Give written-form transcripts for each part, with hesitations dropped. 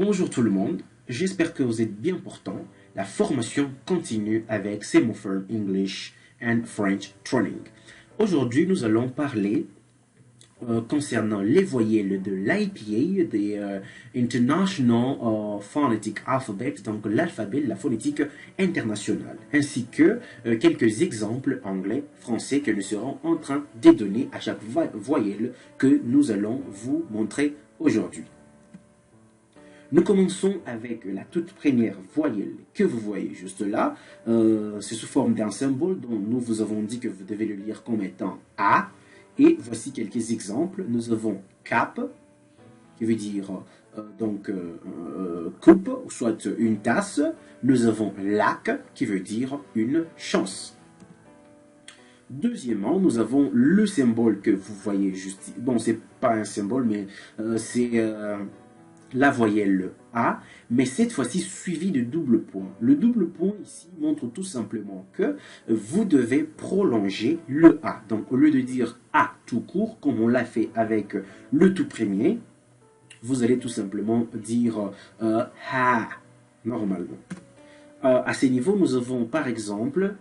Bonjour tout le monde, j'espère que vous êtes bien portants. La formation continue avec Semaphore English and French Training. Aujourd'hui, nous allons parler concernant les voyelles de l'IPA, des International Phonetic Alphabet, donc l'alphabet de la phonétique internationale, ainsi que quelques exemples anglais, français que nous serons en train de donner à chaque voyelle que nous allons vous montrer aujourd'hui. Nous commençons avec la toute première voyelle que vous voyez juste là. C'est sous forme d'un symbole dont nous vous avons dit que vous devez le lire comme étant A. Et voici quelques exemples. Nous avons cap, qui veut dire coupe, ou soit une tasse. Nous avons lac, qui veut dire une chance. Deuxièmement, nous avons le symbole que vous voyez juste ici. Bon, c'est pas un symbole, mais c'est la voyelle A, mais cette fois-ci suivi de double point. Le double point ici montre tout simplement que vous devez prolonger le A. Donc au lieu de dire A tout court, comme on l'a fait avec le tout premier, vous allez tout simplement dire Ha, normalement. À ces niveaux, nous avons par exemple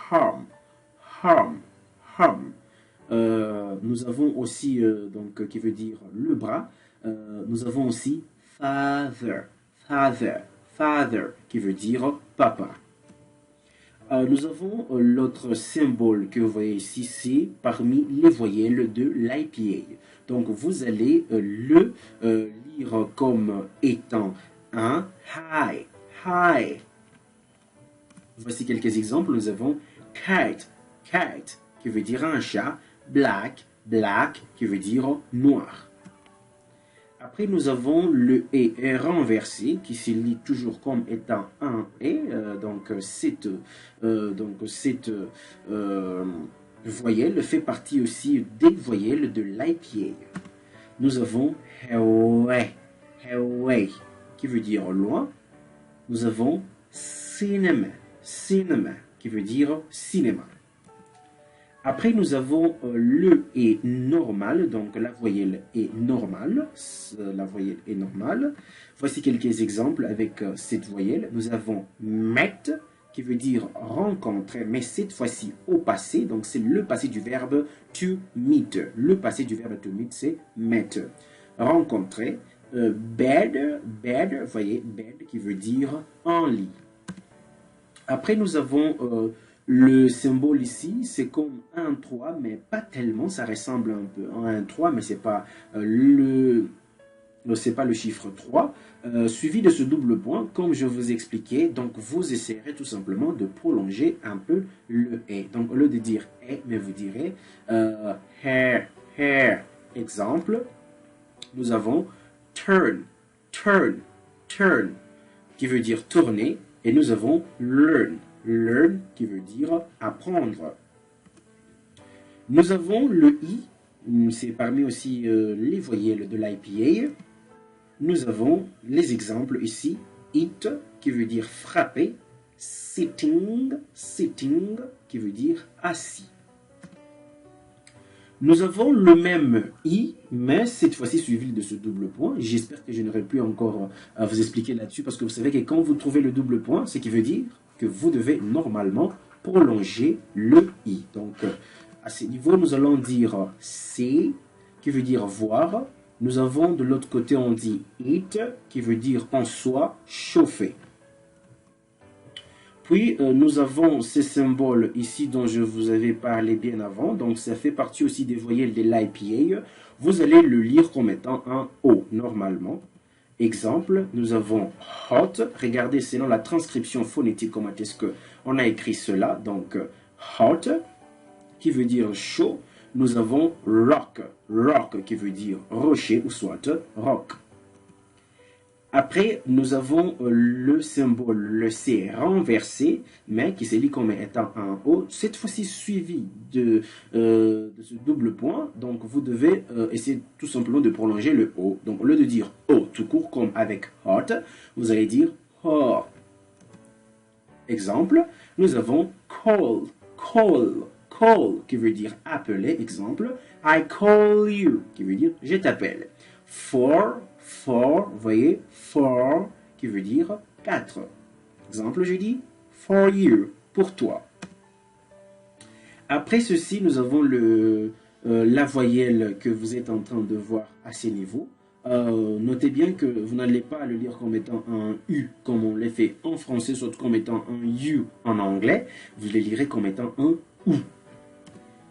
hum, hum, hum. Nous avons aussi, qui veut dire le bras. Nous avons aussi father, father, father, qui veut dire papa. Nous avons l'autre symbole que vous voyez ici, c'est parmi les voyelles de l'IPA. Donc vous allez le lire comme étant un high, high. Voici quelques exemples. Nous avons kite, kite, qui veut dire un chat, black, black, qui veut dire noir. Après, nous avons le « et » renversé, qui se lit toujours comme étant un « et ». Cette voyelle fait partie aussi des voyelles de l'IPA. Nous avons « away », away, qui veut dire loin. Nous avons « cinema », cinema, qui veut dire cinéma. Après, nous avons le « et » normal, donc la voyelle « et » normale. La voyelle « et » normale. Voici quelques exemples avec cette voyelle. Nous avons « met » qui veut dire « rencontrer », mais cette fois-ci au passé. Donc, c'est le passé du verbe « to meet ». Le passé du verbe « to meet », c'est « met ». Rencontrer. Bed, bed, vous voyez, bed qui veut dire « en lit ». Après, nous avons le symbole ici, c'est comme 1-3, mais pas tellement, ça ressemble un peu à 1-3, mais c'est pas le chiffre 3, suivi de ce double point, comme je vous expliquais. Donc, vous essayerez tout simplement de prolonger un peu le « et ». Donc, au lieu de dire « et », mais vous direz hair, hair. Exemple, nous avons turn, turn, turn, qui veut dire tourner, et nous avons learn, learn, qui veut dire apprendre. Nous avons le I, c'est parmi aussi les voyelles de l'IPA. Nous avons les exemples ici. Eat, qui veut dire frapper. Sitting, sitting, qui veut dire assis. Nous avons le même I, mais cette fois-ci suivi de ce double point. J'espère que je n'aurai plus encore à vous expliquer là-dessus, parce que vous savez que quand vous trouvez le double point, ce qui veut dire que vous devez normalement prolonger le I. Donc, à ce niveau, nous allons dire see, qui veut dire voir. Nous avons de l'autre côté, on dit eat, qui veut dire en soi, chauffer. Puis, nous avons ces symboles ici dont je vous avais parlé bien avant. Donc, ça fait partie aussi des voyelles de l'IPA. Vous allez le lire comme étant un O, normalement. Exemple, nous avons hot. Regardez, selon la transcription phonétique, comment est-ce qu'on a écrit cela. Donc, hot, qui veut dire chaud. Nous avons rock, rock, qui veut dire rocher, ou soit rock. Après, nous avons le symbole, le C renversé, mais qui se lit comme étant un O, cette fois-ci suivi de ce double point. Donc, vous devez essayer tout simplement de prolonger le O. Donc, au lieu de dire O tout court, comme avec hot, vous allez dire oh. Exemple, nous avons call, call, call, qui veut dire appeler. Exemple, I call you, qui veut dire je t'appelle. For, vous voyez, for qui veut dire 4. Exemple, je dis for you, pour toi. Après ceci, nous avons la voyelle que vous êtes en train de voir à ces niveaux. Notez bien que vous n'allez pas le lire comme étant un U, comme on l'a fait en français, soit comme étant un U en anglais. Vous le lirez comme étant un OU.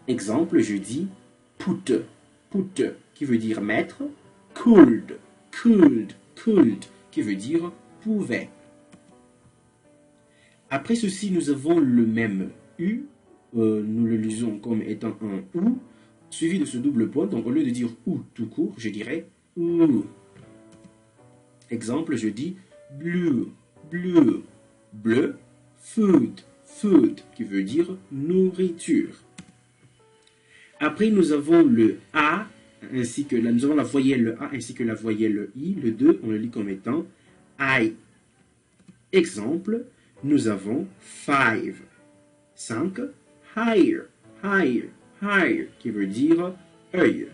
Exemple, je dis put, put, qui veut dire mettre, could, could, could, qui veut dire pouvait. Après ceci, nous avons le même U, nous le lisons comme étant un OU, suivi de ce double point. Donc au lieu de dire OU tout court, je dirais OU. Exemple, je dis blue, blue, bleu, food, food, qui veut dire nourriture. Après, nous avons le A, ainsi que nous avons la voyelle A ainsi que la voyelle I. Le 2, on le lit comme étant I. Exemple, nous avons 5. 5, higher, higher, higher, qui veut dire œil.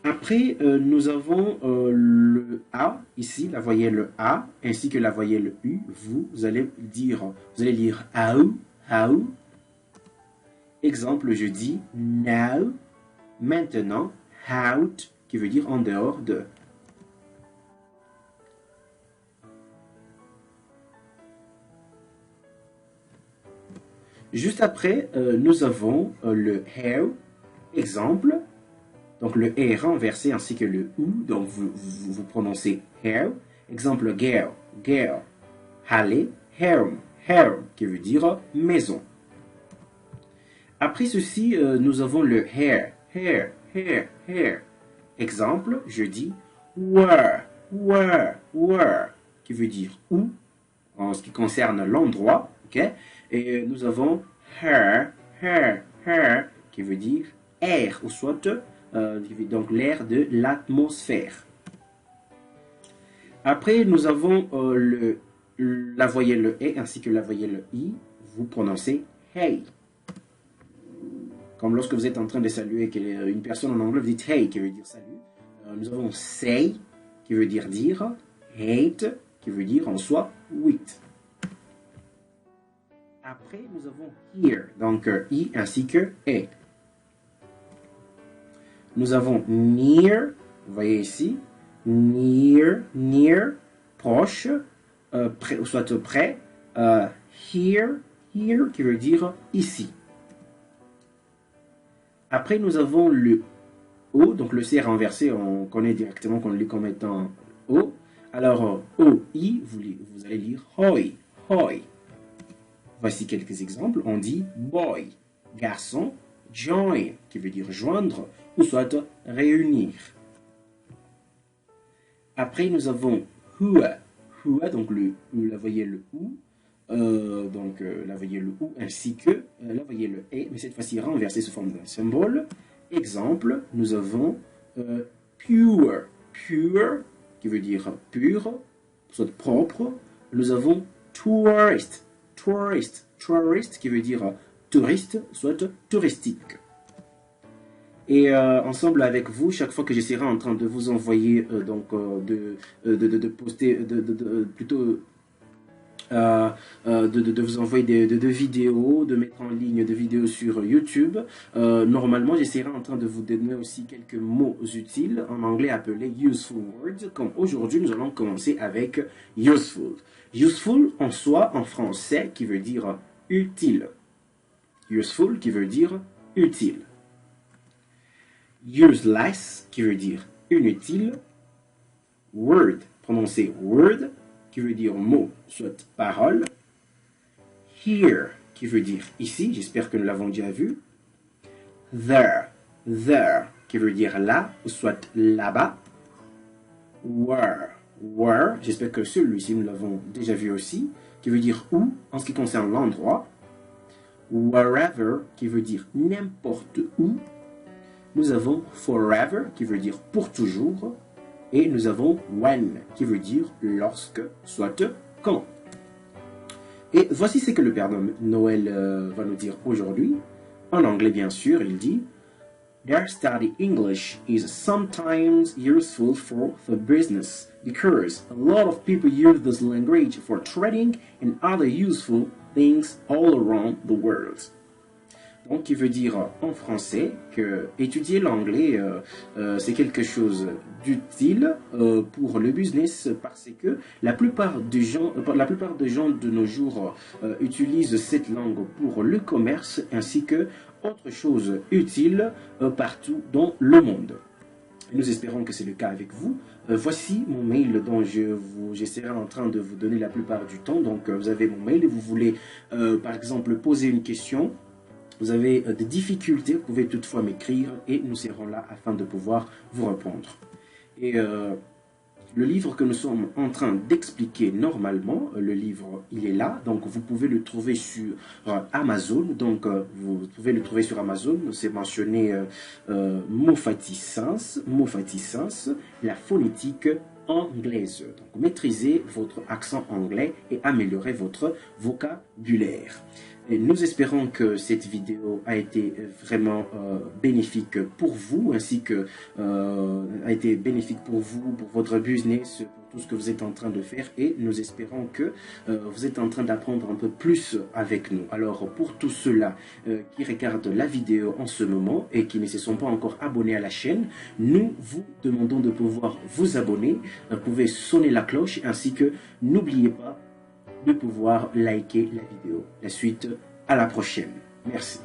Après, nous avons le A, ici, la voyelle A, ainsi que la voyelle U. Vous allez lire how, how. Exemple, je dis now, maintenant, out, qui veut dire en dehors de. Juste après, nous avons le hair, exemple. Donc le E est renversé ainsi que le OU, donc vous prononcez hair. Exemple, girl, girl. Halle, harem, harem, qui veut dire maison. Après ceci, nous avons le hair, hair, hair, hair. Exemple, je dis where, where, where, qui veut dire où, en ce qui concerne l'endroit, ok? Et nous avons hair, hair, hair, qui veut dire air, ou soit donc l'air de l'atmosphère. Après, nous avons la voyelle E ainsi que la voyelle I. Vous prononcez hey. Comme lorsque vous êtes en train de saluer une personne en anglais, vous dites hey, qui veut dire salut. Nous avons say, qui veut dire dire. Hate, qui veut dire en soi with. Après, nous avons here, donc I ainsi que E. Nous avons near, vous voyez ici, near, near, proche, près, soit près, here, here, qui veut dire ici. Après, nous avons le O, donc le C renversé, on connaît directement qu'on le lit comme étant O. Alors, O-I, vous allez lire hoi, hoi. Voici quelques exemples. On dit boy, garçon, join, qui veut dire joindre, ou soit réunir. Après, nous avons hua, hua, donc la voyelle OU, la voyelle OU ainsi que la voyelle E, mais cette fois-ci renversée sous forme d'un symbole. Exemple, nous avons pure, pure, qui veut dire pur, soit propre. Nous avons tourist, tourist, tourist, qui veut dire touriste, soit touristique. Et ensemble avec vous, chaque fois que je serai en train de vous envoyer, de poster, plutôt de vous envoyer de vidéos, de mettre en ligne des vidéos sur YouTube. Normalement, j'essaierai en train de vous donner aussi quelques mots utiles, en anglais appelés useful words. Comme aujourd'hui, nous allons commencer avec useful. Useful en soi, en français, qui veut dire utile. Useful qui veut dire utile. Useless qui veut dire inutile. Word, prononcé word, qui veut dire mot, soit parole. Here, qui veut dire ici, j'espère que nous l'avons déjà vu. There, qui veut dire là, ou soit là-bas. Where, j'espère que celui-ci nous l'avons déjà vu aussi, qui veut dire où, en ce qui concerne l'endroit. Wherever, qui veut dire n'importe où. Nous avons forever, qui veut dire pour toujours. Et nous avons when, qui veut dire lorsque, soit quand. Et voici ce que le Père Noël va nous dire aujourd'hui. En anglais, bien sûr, il dit Their study English is sometimes useful for the business because a lot of people use this language for trading and other useful things all around the world. Donc, qui veut dire en français que étudier l'anglais, c'est quelque chose d'utile pour le business parce que la plupart des gens de nos jours utilisent cette langue pour le commerce ainsi que autre chose utile partout dans le monde. Et nous espérons que c'est le cas avec vous. Voici mon mail dont je serai en train de vous donner la plupart du temps. Donc, vous avez mon mail et vous voulez, par exemple, poser une question. Vous avez des difficultés, vous pouvez toutefois m'écrire et nous serons là afin de pouvoir vous répondre. Et le livre que nous sommes en train d'expliquer normalement, le livre, il est là. Donc, vous pouvez le trouver sur Amazon. Donc, vous pouvez le trouver sur Amazon. C'est mentionné Mofati Sens, la phonétique anglaise. Donc, maîtrisez votre accent anglais et améliorez votre vocabulaire. Et nous espérons que cette vidéo a été vraiment bénéfique pour vous, ainsi que a été bénéfique pour vous, pour votre business, pour tout ce que vous êtes en train de faire. Et nous espérons que vous êtes en train d'apprendre un peu plus avec nous. Alors, pour tous ceux-là qui regardent la vidéo en ce moment et qui ne se sont pas encore abonnés à la chaîne, nous vous demandons de pouvoir vous abonner. Vous pouvez sonner la cloche, ainsi que n'oubliez pas de pouvoir liker la vidéo. La suite à la prochaine. Merci.